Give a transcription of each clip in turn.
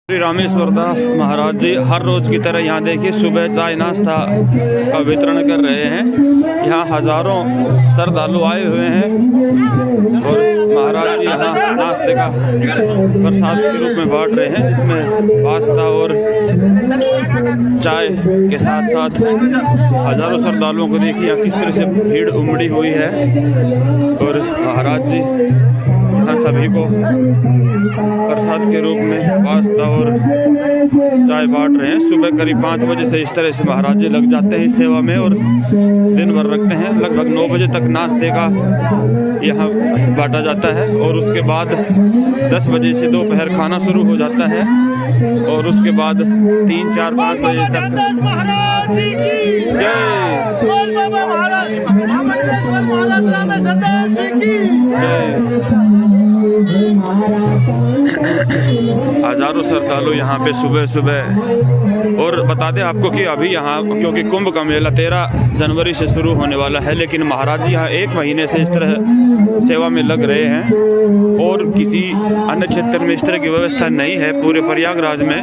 श्री रामेश्वर दास महाराज जी हर रोज़ की तरह यहाँ देखिए सुबह चाय नाश्ता का वितरण कर रहे हैं। यहाँ हजारों श्रद्धालु आए हुए हैं और महाराज जी यहाँ नाश्ते का प्रसाद के रूप में बांट रहे हैं, जिसमें पास्ता और चाय के साथ साथ हजारों श्रद्धालुओं को देखिए यहाँ किस तरह से भीड़ उमड़ी हुई है। और महाराज जी यहाँ सभी को प्रसाद के रूप में पास्ता और चाय बांट रहे हैं। सुबह करीब 5 बजे से इस तरह से महाराज जी लग जाते हैं इस सेवा में और दिन भर रखते हैं। लगभग 9 बजे तक नाश्ते का यहाँ बांटा जाता है और उसके बाद 10 बजे से दोपहर खाना शुरू हो जाता है और उसके बाद 3, 4, 5 बजे तक हजारों श्रद्धालु यहाँ पे सुबह सुबह। और बता दें आपको कि अभी यहाँ क्योंकि कुंभ का मेला 13 जनवरी से शुरू होने वाला है, लेकिन महाराज जी यहाँ 1 महीने से इस तरह सेवा में लग रहे हैं और किसी अन्य क्षेत्र में इस तरह की व्यवस्था नहीं है पूरे प्रयागराज में,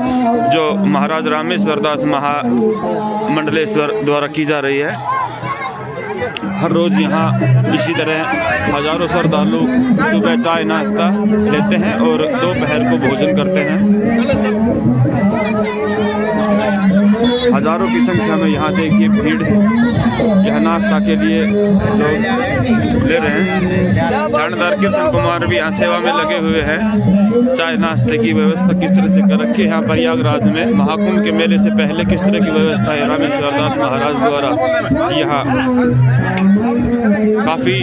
जो महाराज रामेश्वर दास महामंडलेश्वर द्वारा की जा रही है। हर रोज़ यहाँ इसी तरह हजारों श्रद्धालु सुबह चाय नाश्ता लेते हैं और दोपहर को भोजन करते हैं। हजारों की संख्या में यहाँ देखिए भीड़ यह नाश्ता के लिए जो ले रहे हैं। थानेदार कृष्ण कुमार भी यहाँ सेवा में लगे हुए हैं। चाय नाश्ते की व्यवस्था किस तरह से कर रखी है यहाँ प्रयागराज में महाकुंभ के मेले से पहले किस तरह की व्यवस्था है रामेश्वर दास महाराज द्वारा। यहाँ काफ़ी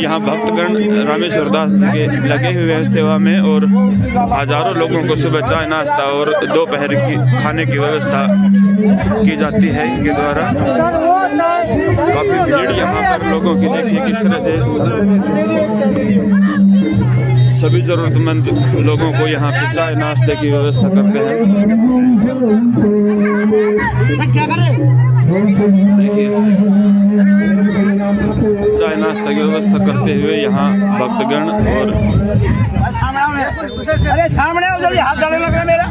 यहाँ भक्तगण रामेश्वर दास जी के लगे हुए हैं सेवा में और हजारों लोगों को सुबह चाय नाश्ता और दोपहर की खाने की व्यवस्था की जाती है इनके द्वारा। काफ़ी भीड़ यहाँ पर लोगों की देखिए किस तरह से सभी ज़रूरतमंद लोगों को यहाँ पे चाय नाश्ते की व्यवस्था करते हैं। देखिए चाय नाश्ता की व्यवस्था करते हुए यहाँ भक्तगण और अरे सामने आओ जल्दी, हाथ डालने लगा मेरा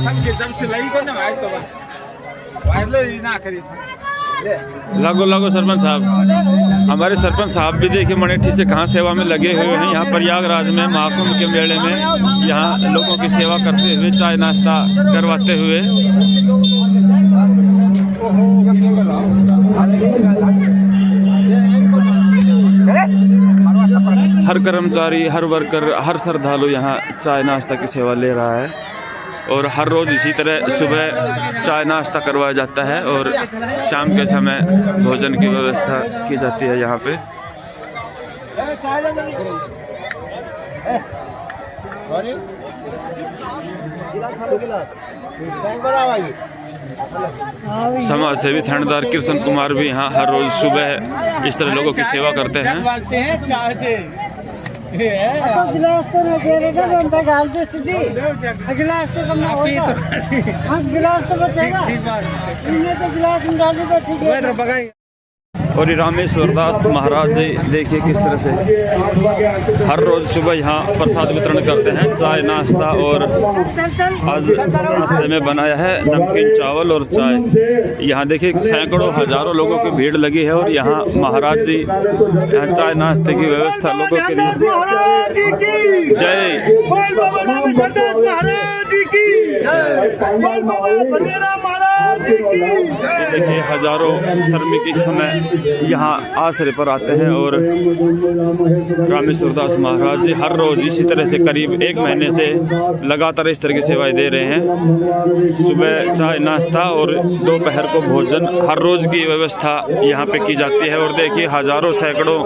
सबके जब से लगी को ना भाई तो वायरल ना करी लागो सरपंच साहब। हमारे सरपंच साहब भी देखिए मनेठी से कहाँ सेवा में लगे हुए हैं यहाँ प्रयागराज में महाकुंभ के मेले में, यहाँ लोगों की सेवा करते हुए चाय नाश्ता करवाते हुए। हर कर्मचारी, हर वर्कर, हर श्रद्धालु यहाँ चाय नाश्ता की सेवा ले रहा है और हर रोज़ इसी तरह सुबह चाय नाश्ता करवाया जाता है और शाम के समय भोजन की व्यवस्था की जाती है यहाँ पे। समाज सेवी थानेदार कृष्ण कुमार भी यहाँ हर रोज़ सुबह इस तरह लोगों की सेवा करते हैं। गिलास तो नहीं दे रहे घंटा डाल दे सीधी गिलास तो कम होगा। हाँ गिलास तो बचेगा, इन्हें तो गिलास में डाली तो ठीक है। और ये रामेश्वर दास महाराज जी देखिए किस तरह से हर रोज़ सुबह यहाँ प्रसाद वितरण करते हैं चाय नाश्ता। और आज नाश्ते में बनाया है नमकीन चावल और चाय। यहाँ देखिए सैकड़ों हजारों लोगों की भीड़ लगी है और यहाँ महाराज जी यहाँ चाय नाश्ते की व्यवस्था लोगों के लिए। जय देखिए हजारों श्रमिक इस समय यहाँ आश्रय पर आते हैं और रामेश्वर दास महाराज जी हर रोज़ इसी तरह से करीब 1 महीने से लगातार इस तरह की सेवाएं दे रहे हैं। सुबह चाय नाश्ता और दोपहर को भोजन हर रोज़ की व्यवस्था यहाँ पे की जाती है। और देखिए हजारों सैकड़ों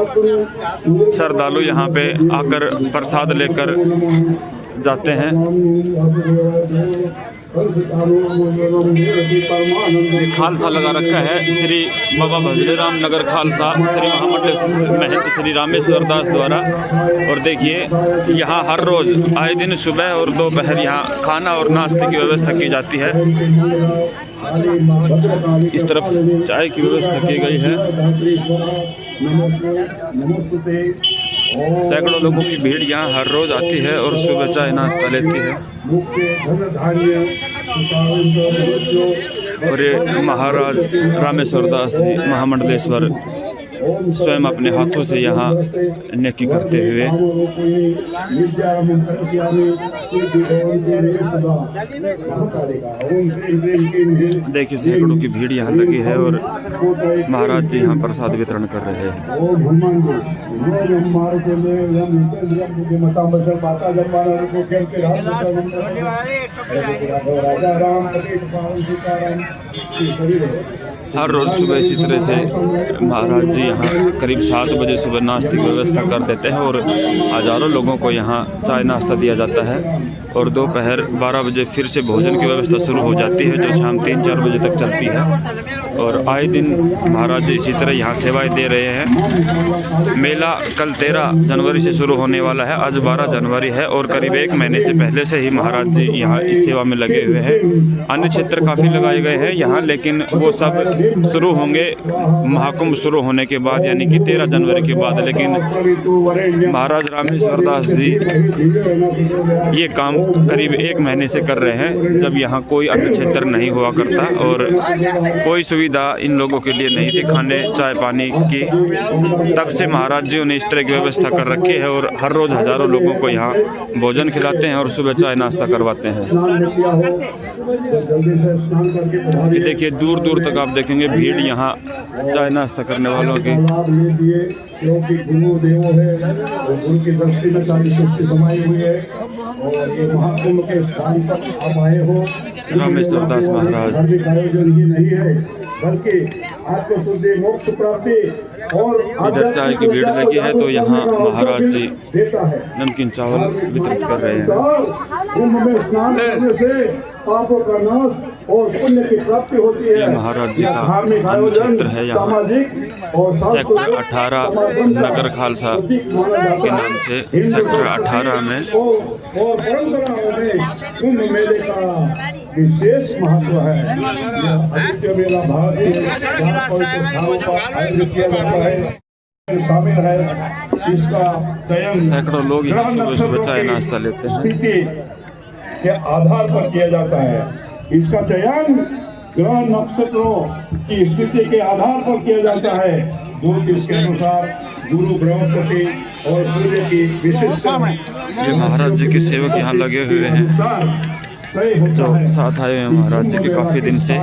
श्रद्धालु यहाँ पे आकर प्रसाद लेकर जाते हैं। खालसा लगा रखा है श्री बाबा भजलेराम नगर खालसा श्री महामंडल महंत श्री रामेश्वर दास द्वारा। और देखिए यहाँ हर रोज़ आए दिन सुबह और दोपहर यहाँ खाना और नाश्ते की व्यवस्था की जाती है। इस तरफ चाय की व्यवस्था की गई है। सैकड़ों लोगों की भीड़ यहाँ हर रोज आती है और सुबह चाय नाश्ता लेती है। और ये महाराज रामेश्वर दास जी महामंडलेश्वर स्वयं अपने हाथों से यहाँ नेकी करते हुए देखिए सैकड़ों की भीड़ यहाँ लगी है और महाराज जी यहाँ प्रसाद वितरण कर रहे हैं। हर रोज़ सुबह इसी तरह से महाराज जी यहाँ करीब 7 बजे सुबह नाश्ते की व्यवस्था कर देते हैं और हज़ारों लोगों को यहाँ चाय नाश्ता दिया जाता है और दोपहर 12 बजे फिर से भोजन की व्यवस्था शुरू हो जाती है जो शाम 3-4 बजे तक चलती है। और आए दिन महाराज जी इसी तरह यहाँ सेवाएं दे रहे हैं। मेला कल 13 जनवरी से शुरू होने वाला है, आज 12 जनवरी है और करीब 1 महीने से पहले से ही महाराज जी यहाँ इस सेवा में लगे हुए हैं। अन्य क्षेत्र काफ़ी लगाए गए हैं यहाँ, लेकिन वो सब शुरू होंगे महाकुंभ शुरू होने के बाद, यानी कि 13 जनवरी के बाद। लेकिन महाराज रामेश्वर दास जी ये काम करीब 1 महीने से कर रहे हैं, जब यहाँ कोई अन्य क्षेत्र नहीं हुआ करता और कोई सुविधा इन लोगों के लिए नहीं थी खाने चाय पानी की। तब से महाराज जी ने इस तरह की व्यवस्था कर रखी है और हर रोज़ हज़ारों लोगों को यहाँ भोजन खिलाते हैं और सुबह चाय नाश्ता करवाते हैं। ये देखिए दूर दूर तक आप देखेंगे भीड़ यहाँ चाय नाश्ता करने वालों की। क्योंकि गुरु देव है, गुरु की दृष्टि में 40 समाई हुई है और ये महाकुंभ के स्थान पर आप आए हो। रामेश्वर दास महाराज धार्मिक आयोजन ही नहीं है बल्कि आत्मशुद्धि मोक्ष प्राप्ति और इधर चाय की भीड़ लगी है तो यहाँ महाराज जी नमकीन चावल वितरित कर रहे हैं। कुंभ में स्नान करने से पापों का नाश और पुण्य की प्राप्ति होती है। ये महाराज जी का अन्य क्षेत्र है यहाँ सेक्टर 18 नगर खालसा के नाम से सेक्टर 18 में और परंपराओं में कुंभ मेले का विशेष महत्व है। आदित्य मेला भारतीय आयोजित किया जाता है, शामिल है। इसका चयन सैकड़ों लोग यहाँ सुबह सुबह चाय नाश्ता लेते हैं के आधार पर किया जाता है। इसका चयन ग्रह नक्षत्रों की स्थिति के आधार पर किया जाता है। ज्योतिष के अनुसार गुरु बृहस्पति और सूर्य की विशिष्ट ये महाराज जी के सेवक यहाँ लगे हुए हैं जो साथ आए हैं महाराज जी के काफ़ी दिन से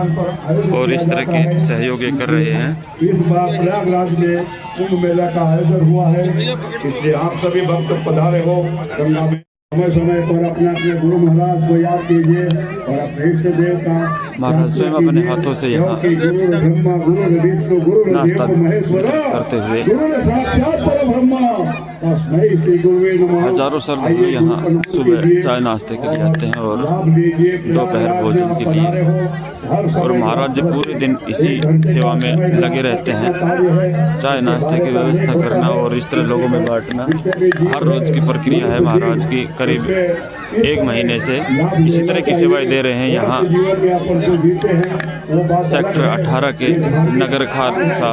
और इस तरह के सहयोग ये कर रहे हैं। इस बार प्रयागराज में कुंभ मेला का आयोजन हुआ है, इसलिए आप सभी भक्त पधारे हो। गंगा में समय समय पर अपने अपने गुरु महाराज को याद कीजिए और अपने इष्ट देव का महाराज स्वयं अपने हाथों से यहाँ नाश्ता करते हुए हजारों श्रद्धालु यहाँ सुबह चाय नाश्ते के लिए आते हैं और दोपहर भोजन के लिए। और महाराज जी पूरे दिन इसी सेवा में लगे रहते हैं, चाय नाश्ते की व्यवस्था करना और इस तरह लोगों में बांटना हर रोज़ की प्रक्रिया है महाराज की। करीब 1 महीने से इसी तरह की सेवाएं दे रहे हैं यहाँ सेक्टर 18 के नगर खालसा।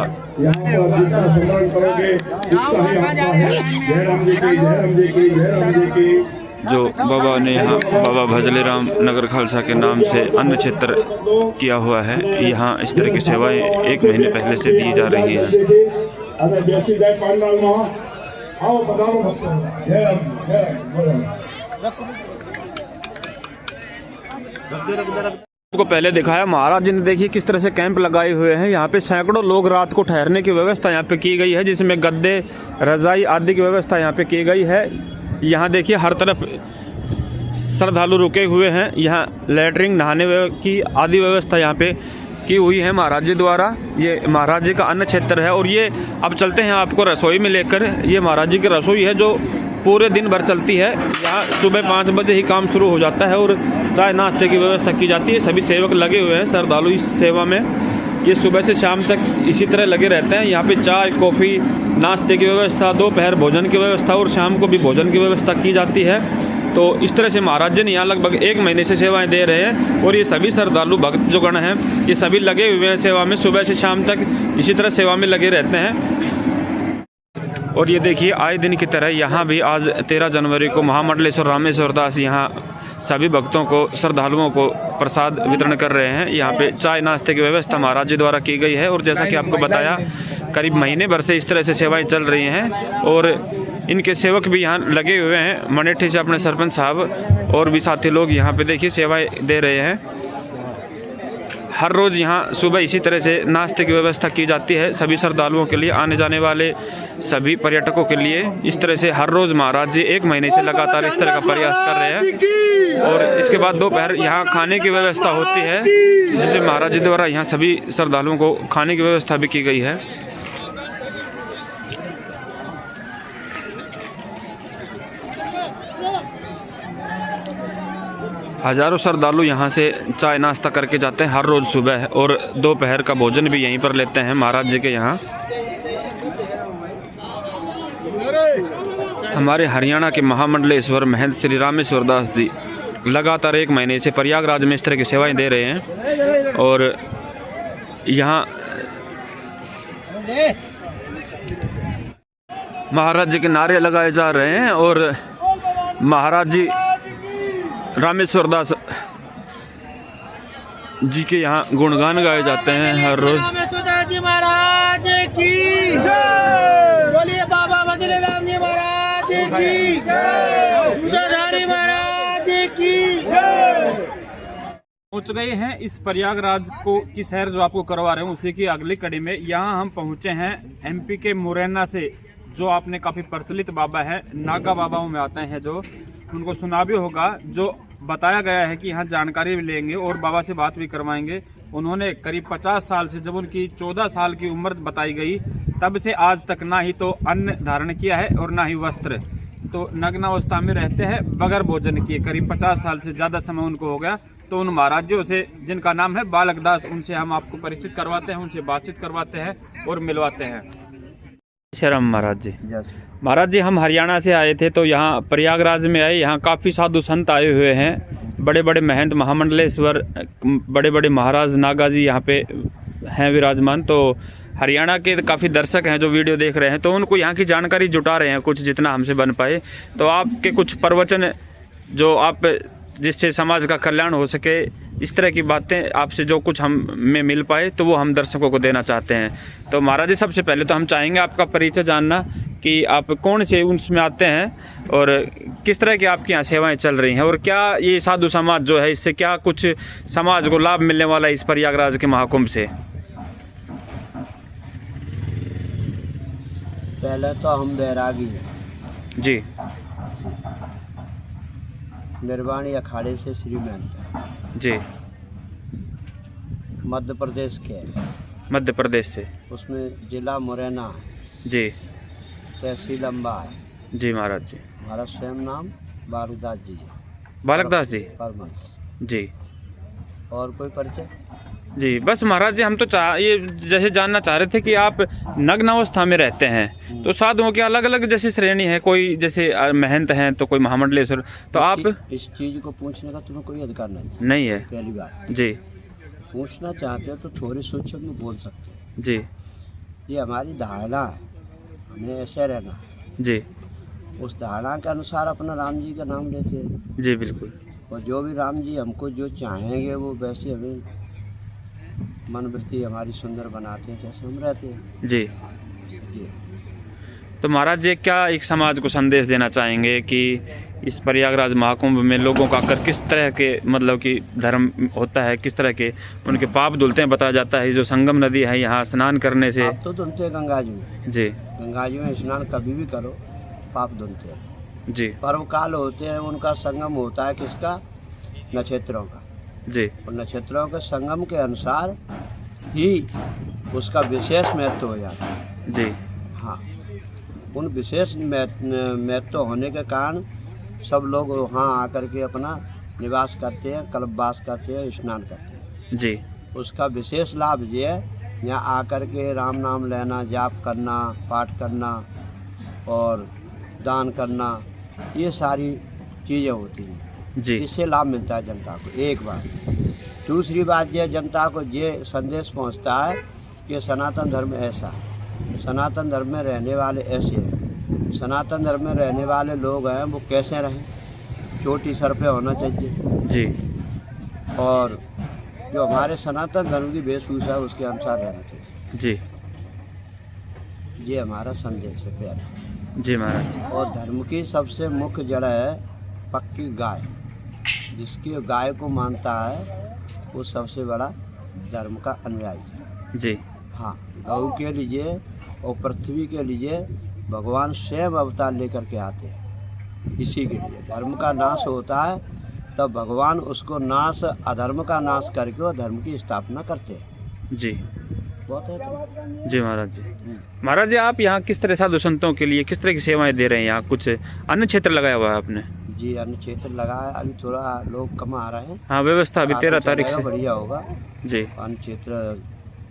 जो बाबा ने यहाँ बाबा भजले राम नगर खालसा के नाम से अन्य क्षेत्र किया हुआ है, यहाँ इस तरह की सेवाएं 1 महीने पहले से दी जा रही हैं। को पहले दिखाया महाराज जी ने, देखिए किस तरह से कैंप लगाए हुए हैं। यहाँ पे सैकड़ों लोग रात को ठहरने की व्यवस्था यहाँ पे की गई है, जिसमें गद्दे रजाई आदि की व्यवस्था यहाँ पे की गई है। यहाँ देखिए हर तरफ श्रद्धालु रुके हुए हैं, यहाँ लैटरिन नहाने की आदि व्यवस्था यहाँ पे की हुई है महाराज जी द्वारा। ये महाराज जी का अन्य क्षेत्र है और ये अब चलते हैं आपको रसोई में लेकर। ये महाराज जी की रसोई है जो पूरे दिन भर चलती है। यहाँ सुबह 5 बजे ही काम शुरू हो जाता है और चाय नाश्ते की व्यवस्था की जाती है। सभी सेवक लगे हुए हैं श्रद्धालु इस सेवा में, ये सुबह से शाम तक इसी तरह लगे रहते हैं। यहाँ पे चाय कॉफ़ी नाश्ते की व्यवस्था, दोपहर भोजन की व्यवस्था और शाम को भी भोजन की व्यवस्था की जाती है। तो इस तरह से महाराज जी ने यहाँ लगभग 1 महीने से सेवाएं दे रहे हैं और ये सभी श्रद्धालु भक्त जो गण हैं ये सभी लगे हुए हैं सेवा में, सुबह से शाम तक इसी तरह सेवा में लगे रहते हैं। और ये देखिए आए दिन की तरह यहाँ भी आज 13 जनवरी को महामंडलेश्वर रामेश्वर दास यहाँ सभी भक्तों को, श्रद्धालुओं को प्रसाद वितरण कर रहे हैं। यहाँ पे चाय नाश्ते की व्यवस्था महाराज जी द्वारा की गई है और जैसा कि आपको बताया करीब महीने भर से इस तरह से सेवाएं चल रही हैं और इनके सेवक भी यहाँ लगे हुए हैं। मनेठी से अपने सरपंच साहब और भी साथी लोग यहाँ पे देखिए सेवाएं दे रहे हैं। हर रोज़ यहाँ सुबह इसी तरह से नाश्ते की व्यवस्था की जाती है सभी श्रद्धालुओं के लिए, आने जाने वाले सभी पर्यटकों के लिए। इस तरह से हर रोज़ महाराज जी 1 महीने से लगातार इस तरह का प्रयास कर रहे हैं। और इसके बाद दोपहर यहाँ खाने की व्यवस्था होती है, जिसमें महाराज जी द्वारा यहाँ सभी श्रद्धालुओं को खाने की व्यवस्था भी की गई है। हजारों श्रद्धालु यहाँ से चाय नाश्ता करके जाते हैं हर रोज़ सुबह, और दोपहर का भोजन भी यहीं पर लेते हैं महाराज जी के यहाँ। हमारे हरियाणा के महामंडलेश्वर महंत श्री रामेश्वर दास जी लगातार 1 महीने से प्रयागराज में इस तरह की सेवाएं दे रहे हैं और यहाँ महाराज जी के नारे लगाए जा रहे हैं और महाराज जी रामेश्वर दास जी के यहाँ गुणगान गाए जाते हैं हर रोज। रामेश्वर दास जी महाराज की बोलिए, बाबा मदन राम जी महाराज की, दूधाधारी महाराज की। पहुँच गए हैं इस प्रयागराज को की सैर जो आपको करवा रहे हैं उसी की अगली कड़ी में। यहाँ हम पहुँचे हैं MP के मुरैना से, जो आपने काफ़ी प्रचलित बाबा है, नागा बाबाओं में आते हैं, जो उनको सुना भी होगा। जो बताया गया है कि यहाँ जानकारी भी लेंगे और बाबा से बात भी करवाएंगे। उन्होंने करीब 50 साल से, जब उनकी 14 साल की उम्र बताई गई, तब से आज तक ना ही तो अन्न धारण किया है और ना ही वस्त्र, तो नग्नावस्था में रहते हैं बगैर भोजन किए। करीब 50 साल से ज़्यादा समय उनको हो गया। तो उन महाराजों से, जिनका नाम है बालक दास, उनसे हम आपको परिचित करवाते हैं, उनसे बातचीत करवाते हैं और मिलवाते हैं। शर्म महाराज जी। महाराज जी, हम हरियाणा से आए थे तो यहाँ प्रयागराज में आए। यहाँ काफ़ी साधु संत आए हुए हैं, बड़े बड़े महंत महामंडलेश्वर, बड़े बड़े महाराज नागा जी यहाँ पे हैं विराजमान। तो हरियाणा के काफ़ी दर्शक हैं जो वीडियो देख रहे हैं, तो उनको यहाँ की जानकारी जुटा रहे हैं कुछ, जितना हमसे बन पाए। तो आपके कुछ प्रवचन जो आप, जिससे समाज का कल्याण हो सके, इस तरह की बातें आपसे जो कुछ हम में मिल पाए, तो वो हम दर्शकों को देना चाहते हैं। तो महाराज जी, सबसे पहले तो हम चाहेंगे आपका परिचय जानना कि आप कौन से उसमें आते हैं और किस तरह की आपकी यहाँ सेवाएं चल रही हैं, और क्या ये साधु समाज जो है, इससे क्या कुछ समाज को लाभ मिलने वाला है इस प्रयागराज के महाकुंभ से। पहले तो हम बैरागी हैं जी। निर्वाणी अखाड़े से श्री महंत जी। मध्य प्रदेश के हैं। मध्य प्रदेश से। उसमें जिला मुरैना है जी। तहसील अम्बा है जी महाराज जी। हमारा स्वयं नाम बालकदास जी है। बालकदास जी परमहंस जी। और कोई परिचय? जी बस महाराज जी, हम तो ये जैसे जानना चाह रहे थे कि आप नग्न अवस्था में रहते हैं, तो साधुओं की अलग अलग जैसी श्रेणी है, कोई जैसे महंत हैं तो कोई महामंडलेश्वर, तो आप इस चीज़ को पूछने का तुम्हें कोई अधिकार नहीं है। पहली बात जी। पूछना चाहते हो तो थोड़ी सोच में बोल सकते हो जी। ये हमारी धारणा है, हमें ऐसे रहना है जी। उस धारणा के अनुसार अपना राम जी का नाम लेते हैं। जी बिल्कुल। और जो भी राम जी हमको जो चाहेंगे वो वैसे हमें मनवृत्ति हमारी सुंदर बनाते हैं, जैसे हम रहते हैं। जी। जी। तो महाराज जी, क्या एक समाज को संदेश देना चाहेंगे कि इस प्रयागराज महाकुंभ में लोगों का आकर किस तरह के, मतलब कि धर्म होता है, किस तरह के उनके पाप धुलते हैं? बताया जाता है जो संगम नदी है, यहाँ स्नान करने से पाप तो धुलते हैं गंगा जी में। जी। गंगा जी में स्नान कभी भी करो पाप धुलते हैं। जी। पर्व काल होते हैं, उनका संगम होता है किसका? नक्षत्रों का। जी। और नक्षत्रों के संगम के अनुसार ही उसका विशेष महत्व हो जाता है। जी। हाँ, उन विशेष महत्व होने के कारण सब लोग वहाँ आकर के अपना निवास करते हैं, कल्पवास करते हैं, स्नान करते हैं। जी। उसका विशेष लाभ ये है, यहाँ आकर के राम नाम लेना, जाप करना, पाठ करना और दान करना, ये सारी चीज़ें होती हैं। जी। इससे लाभ मिलता है जनता को, एक बात। दूसरी बात ये, जनता को ये संदेश पहुंचता है कि सनातन धर्म ऐसा है, सनातन धर्म में रहने वाले ऐसे हैं। सनातन धर्म में रहने वाले लोग हैं वो कैसे रहें, चोटी सर पे होना चाहिए जी और जो हमारे सनातन धर्म की वेशभूषा है उसके अनुसार रहना चाहिए। जी ये हमारा संदेश है प्यारा। जी महाराज। और धर्म की सबसे मुख्य जड़ है पक्की गाय। जिसकी गाय को मानता है वो सबसे बड़ा धर्म का अनुयायी है। जी हाँ, गौ के लिए और पृथ्वी के लिए भगवान स्वयं अवतार लेकर के आते हैं। इसी के लिए धर्म का नाश होता है तब भगवान उसको नाश, अधर्म का नाश करके और धर्म की स्थापना करते हैं। जी बहुत है तो। जी महाराज जी। महाराज जी, आप यहाँ किस तरह साधु संतों के लिए किस तरह की सेवाएं दे रहे हैं? यहाँ कुछ अन्य क्षेत्र लगाया हुआ है आपने? जी, अन्य क्षेत्र लगा है, अभी थोड़ा लोग कम आ रहे हैं। हाँ, व्यवस्था अभी 13 तारीख से बढ़िया होगा। जी अन्य क्षेत्र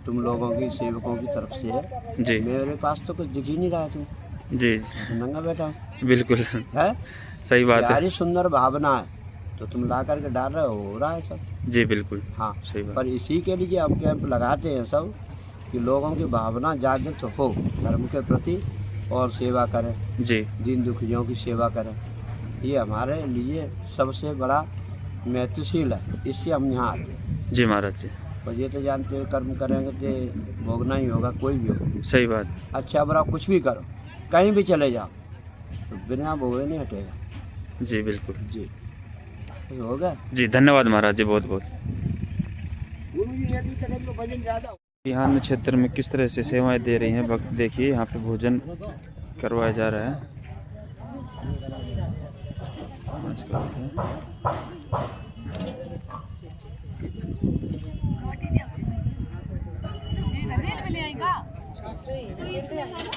तुम लोगों की सेवकों की तरफ से है। जी मेरे पास तो कुछ दिख ही नहीं रहा है, तुम जी नंगा बैठा हूँ। बिल्कुल है, सही बात है। यारी सुंदर भावना है तो तुम ला करके डाल रहे हो रहा है सब। जी बिल्कुल हाँ, सही बात। पर इसी के लिए हम कैंप लगाते हैं सब कि लोगों की भावना जागृत हो धर्म के प्रति और सेवा करें, जी दीन दुखियों की सेवा करें। ये हमारे लिए सबसे बड़ा महत्वशील है, इससे हम यहाँ आते हैं। जी महाराज जी। और ये तो जानते हो कर्म करेंगे तो भोगना ही होगा, कोई भी हो। सही बात। अच्छा बुरा कुछ भी करो, कहीं भी चले जाओ तो बिना भोगे नहीं हटेगा। जी बिल्कुल जी होगा। जी, धन्यवाद महाराज जी, बहुत बहुत। यहाँ अन्य क्षेत्र में किस तरह से सेवाएं दे रही हैं भक्त, देखिए यहाँ पे भोजन करवाया जा रहा है।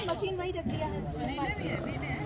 मशीन वही रख दिया है।